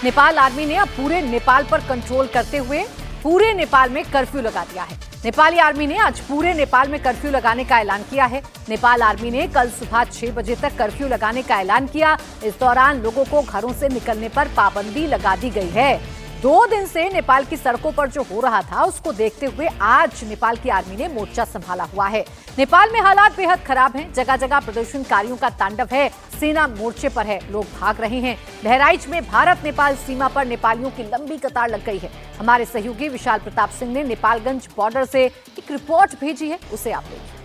Nepal army ने अब पूरे नेपाल पर कंट्रोल करते हुए पूरे नेपाल में कर्फ्यू लगा दिया है। नेपाली आर्मी ने आज पूरे नेपाल में कर्फ्यू लगाने का ऐलान किया है। नेपाल आर्मी ने कल सुबह 6 बजे तक कर्फ्यू लगाने का ऐलान किया। इस दौरान लोगों को घरों से निकलने पर पाबंदी लगा दी गई है। 2 दिन से नेपाल की सड़कों पर जो हो रहा था उसको देखते हुए आज नेपाल की आर्मी ने मोर्चा संभाला हुआ है। नेपाल में हालात बेहद खराब हैं। जगह जगह प्रदर्शनकारियों का तांडव है। सेना मोर्चे पर है, लोग भाग रहे हैं। बहराइच में भारत नेपाल सीमा पर नेपालियों की लंबी कतार लग गई है। हमारे सहयोगी विशाल प्रताप सिंह ने नेपालगंज बॉर्डर से एक रिपोर्ट भेजी है, उसे आप देखिए।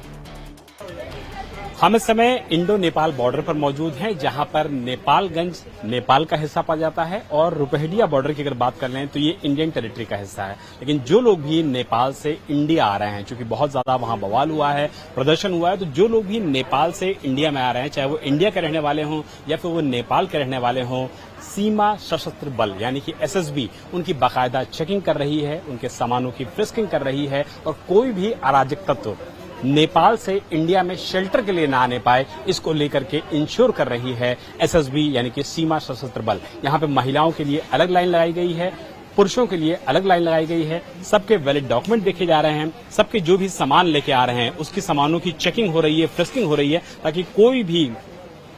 हम इस समय इंडो नेपाल बॉर्डर पर मौजूद हैं, जहां पर नेपालगंज नेपाल का हिस्सा पा जाता है और रुपहडिया बॉर्डर की अगर बात कर लें तो ये इंडियन टेरिटरी का हिस्सा है। लेकिन जो लोग भी नेपाल से इंडिया आ रहे हैं, क्योंकि बहुत ज्यादा वहां बवाल हुआ है, प्रदर्शन हुआ है, तो जो लोग भी नेपाल से इंडिया में आ रहे हैं, चाहे वो इंडिया के रहने वाले हों या फिर वो नेपाल के रहने वाले हों, सीमा सशस्त्र बल यानी कि एसएसबी उनकी बाकायदा चेकिंग कर रही है, उनके सामानों की फ्रिस्किंग कर रही है और कोई भी अराजक तत्व नेपाल से इंडिया में शेल्टर के लिए ना आने पाए, इसको लेकर के इंश्योर कर रही है एसएसबी यानी कि सीमा सशस्त्र बल। यहाँ पे महिलाओं के लिए अलग लाइन लगाई गई है, पुरुषों के लिए अलग लाइन लगाई गई है। सबके वैलिड डॉक्यूमेंट देखे जा रहे हैं, सबके जो भी सामान लेके आ रहे हैं उसकी सामानों की चेकिंग हो रही है, फ्रिस्किंग हो रही है, ताकि कोई भी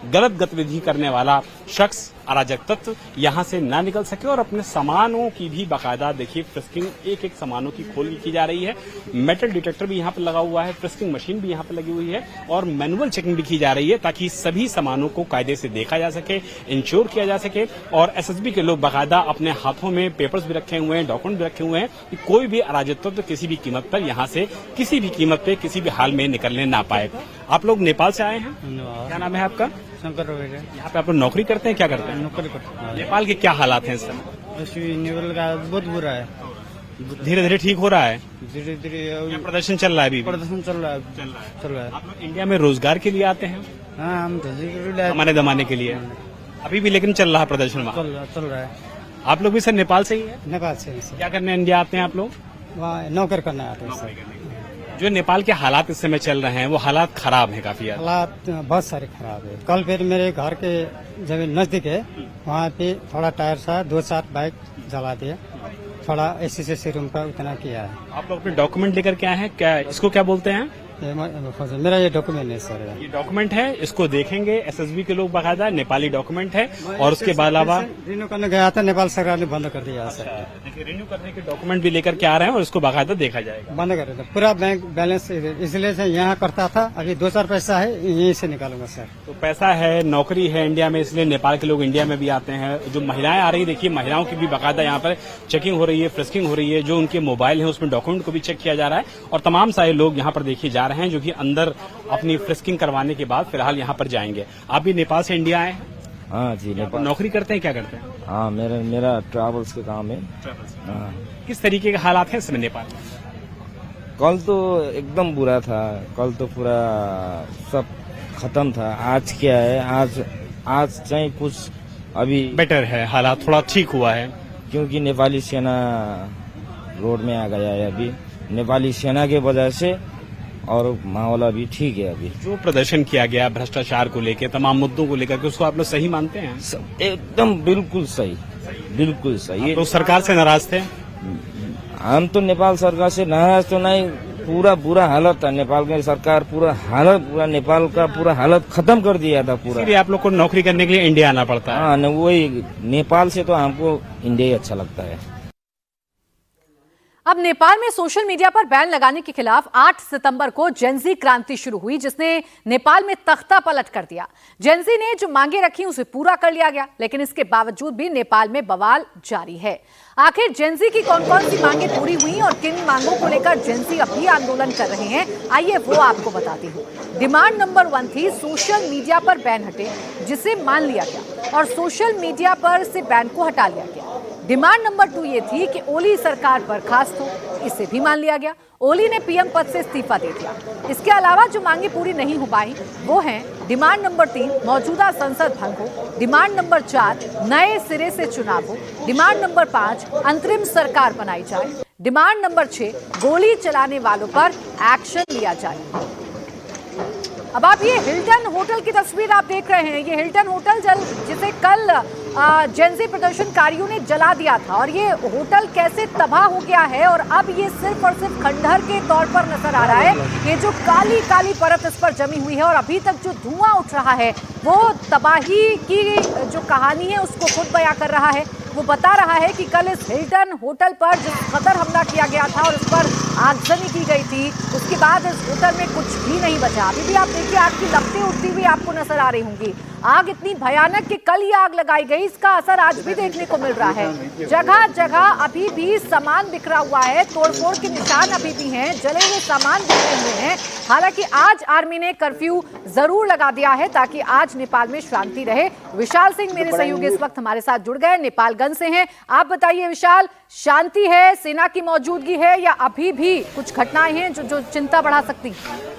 गलत गतिविधि करने वाला शख्स, अराजक तत्व यहां से ना निकल सके और अपने सामानों की भी बाकायदा देखिए फ्रिस्किंग एक एक सामानों की खोल की जा रही है। मेटल डिटेक्टर भी यहां पर लगा हुआ है, फ्रिस्किंग मशीन भी यहां पर लगी हुई है और मैनुअल चेकिंग भी की जा रही है, ताकि सभी सामानों को कायदे से देखा जा सके, इंश्योर किया जा सके। और एसएसबी के लोग बाकायदा अपने हाथों में पेपर्स भी रखे हुए हैं, डॉक्यूमेंट भी रखे हुए हैं कि कोई भी अराजक तत्व किसी भी कीमत पर यहां से किसी भी कीमत पे किसी भी हाल में निकलने ना पाए। आप लोग नेपाल से आए हैं, क्या नाम है आपका? शंकर। यहाँ पे आप लोग नौकरी करते हैं, क्या करते हैं? नौकरी करते हैं। नेपाल के क्या हालात हैं इस समय? नेपाल का बहुत बुरा है, धीरे धीरे ठीक हो रहा है, धीरे धीरे या प्रदर्शन चल रहा है अभी? प्रदर्शन चल रहा है। आप लोग इंडिया में रोजगार के लिए आते हैं? हाँ, हम हमारे दमाने के लिए अभी भी लेकिन चल रहा है प्रदर्शन वहाँ? चल रहा है। आप लोग भी सर नेपाल से ही है? नेपाल से। क्या करने इंडिया आते हैं आप लोग? वहाँ नौकर करना आते हैं। जो नेपाल के हालात इस समय चल रहे हैं वो हालात खराब है काफी ज्यादा। हालात बहुत सारे खराब है। कल फिर मेरे घर के जमीन नजदीक है, वहाँ पे थोड़ा टायर सा 2-4 बाइक जला दिया, थोड़ा एसएससी रूम का उतना किया है। आप लोग अपने डॉक्यूमेंट लेकर के आए हैं, क्या इसको क्या बोलते हैं? मेरा ये डॉक्यूमेंट है सर। ये डॉक्यूमेंट है, इसको देखेंगे एसएसबी के लोग बाकायदा, नेपाली डॉक्यूमेंट है और उसके अलावा रिन्यू करने गया था, नेपाल सरकार ने बंद कर दिया सर। देखिए रिन्यू करने के डॉक्यूमेंट भी लेकर के आ रहे हैं और इसको बाकायदा देखा जाएगा। बंद कर दिया पूरा बैंक बैलेंस, इसलिए से यहाँ करता था, अभी 2-4 पैसा है यहीं से निकालूंगा सर। तो पैसा है, नौकरी है इंडिया में, इसलिए नेपाल के लोग इंडिया में भी आते हैं। जो महिलाएं आ रही है, देखिए महिलाओं की भी बाकायदा यहाँ पर चेकिंग हो रही है, फ्रिस्किंग हो रही है। जो उनके मोबाइल है उसमें डॉक्यूमेंट को भी चेक किया जा रहा है और तमाम सारे लोग यहाँ पर देखिए जा रहे हैं, जो कि अंदर अपनी फ्रिस्किंग करवाने के बाद फिलहाल यहाँ पर जाएंगे। आप भी नेपाल से इंडिया आए हैं? हाँ जी, नेपाल। नौकरी करते हैं, क्या करते हैं? हाँ, मेरा ट्रैवल्स का काम है। हाँ। किस तरीके के हालात हैं इसमें नेपाल में? कल तो एकदम बुरा था, कल तो पूरा सब खत्म था। आज क्या है, आज चाहे कुछ अभी बेटर है, हालात थोड़ा ठीक हुआ है, क्योंकि नेपाली सेना रोड में आ गया है अभी। नेपाली सेना के वजह से और माहौल अभी ठीक है। अभी जो प्रदर्शन किया गया भ्रष्टाचार को लेकर, तमाम मुद्दों को लेकर के, उसको आप लोग सही मानते हैं? एकदम बिल्कुल सही, बिल्कुल सही। तो सरकार से नाराज थे? हम तो नेपाल सरकार से नाराज तो नहीं, पूरा बुरा हालत था नेपाल की सरकार, पूरा नेपाल का पूरा हालत खत्म कर दिया था पूरा। इसलिए आप लोग को नौकरी करने के लिए इंडिया आना पड़ता है? हाँ, वही नेपाल से तो हमको इंडिया ही अच्छा लगता है। अब नेपाल में सोशल मीडिया पर बैन लगाने के खिलाफ 8 सितंबर को जेनजी क्रांति शुरू हुई, जिसने नेपाल में तख्ता पलट कर दिया। जेनजी ने जो मांगे रखी उसे पूरा कर लिया गया, लेकिन इसके बावजूद भी नेपाल में बवाल जारी है। आखिर जेनजी की कौन कौन सी मांगे पूरी हुई और किन मांगों को लेकर जेनजी अब भी आंदोलन कर रहे हैं, आइए वो आपको बताती हूँ। डिमांड नंबर 1 थी सोशल मीडिया पर बैन हटे, जिसे मान लिया गया और सोशल मीडिया पर से बैन को हटा लिया गया। डिमांड नंबर 2 ये थी कि ओली सरकार बर्खास्त हो, इसे भी मान लिया गया। ओली ने पीएम पद से इस्तीफा दे दिया। इसके अलावा जो मांगे पूरी नहीं हो पाई वो हैं डिमांड नंबर 3 मौजूदा संसद भंग हो, डिमांड नंबर 4 नए सिरे से चुनाव हो, डिमांड नंबर 5 अंतरिम सरकार बनाई जाए, डिमांड नंबर 6 गोली चलाने वालों पर एक्शन लिया जाए। अब आप ये हिल्टन होटल की तस्वीर आप देख रहे हैं। ये हिल्टन होटल जिसे कल जेंजी प्रदर्शनकारियों ने जला दिया था और ये होटल कैसे तबाह हो गया है और अब ये सिर्फ और सिर्फ खंडहर के तौर पर नजर आ रहा है। ये जो काली काली परत इस पर जमी हुई है और अभी तक जो धुआं उठ रहा है वो तबाही की जो कहानी है उसको खुद बयां कर रहा है। वो बता रहा है कि कल इस हिल्टन होटल पर जिस कदर हमला किया गया था और उस पर आगजनी की गई थी, उसके बाद इस होटल में कुछ भी नहीं बचा। अभी भी आप देखिए आग की लपटें उठती हुई आपको नजर आ रही होंगी। आग इतनी भयानक कि कल ये आग लगाई गई, इसका असर आज भी देखने को मिल रहा है। जगह जगह अभी भी सामान बिखरा हुआ है, तोड़फोड़ के निशान अभी भी हैं, जले हुए सामान बिखरे हुए हैं। हालांकि आज आर्मी ने कर्फ्यू जरूर लगा दिया है ताकि आज नेपाल में शांति रहे। विशाल सिंह मेरे सहयोगी इस वक्त हमारे साथ जुड़ गए, नेपालगंज से हैं। आप बताइए विशाल, शांति है, सेना की मौजूदगी है या अभी भी कुछ घटनाएं हैं जो चिंता बढ़ा सकती हैं?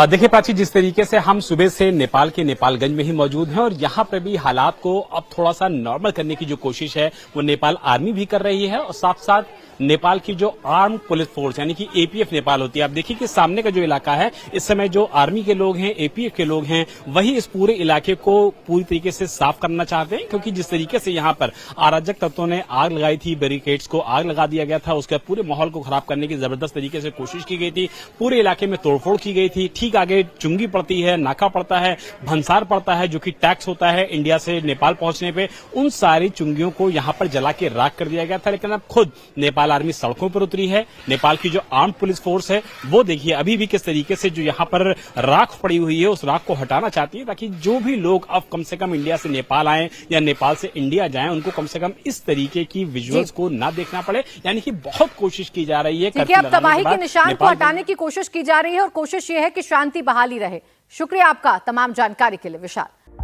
देखिए प्राची, जिस तरीके से हम सुबह से नेपाल के नेपालगंज में ही मौजूद हैं और यहाँ पर भी हालात को अब थोड़ा सा नॉर्मल करने की जो कोशिश है वो नेपाल आर्मी भी कर रही है और साथ साथ नेपाल की जो आर्म पुलिस फोर्स यानी कि एपीएफ नेपाल होती है। आप देखिए कि सामने का जो इलाका है इस समय जो आर्मी के लोग हैं, एपीएफ के लोग हैं, वही इस पूरे इलाके को पूरी तरीके से साफ करना चाहते हैं, क्योंकि जिस तरीके से यहाँ पर अराजक तत्वों ने आग लगाई थी, बैरिकेड्स को आग लगा दिया गया था, उसके पूरे माहौल को खराब करने की जबरदस्त तरीके से कोशिश की गई थी। पूरे इलाके में तोड़फोड़ की गई थी। ठीक आगे चुंगी पड़ती है, नाका पड़ता है, भंसार पड़ता है, जो कि टैक्स होता है इंडिया से नेपाल पहुंचने पे, उन सारी चुंगियों को यहाँ पर जला के राख कर दिया गया था। लेकिन अब खुद नेपाल आर्मी सड़कों पर उतरी है। नेपाल की जो आर्म पुलिस फोर्स है वो देखिए अभी भी किस तरीके से जो यहाँ पर राख पड़ी हुई है उस राख को हटाना चाहती है, ताकि जो भी लोग अब कम से कम इंडिया से नेपाल आए या नेपाल से इंडिया जाएं उनको कम से कम इस तरीके की विजुअल्स को ना देखना पड़े। यानी कि बहुत कोशिश की जा रही है। अब तबाही के निशान को हटाने की कोशिश की जा रही है और कोशिश ये है कि शांति बहाली रहे। शुक्रिया आपका तमाम जानकारी के लिए विशाल।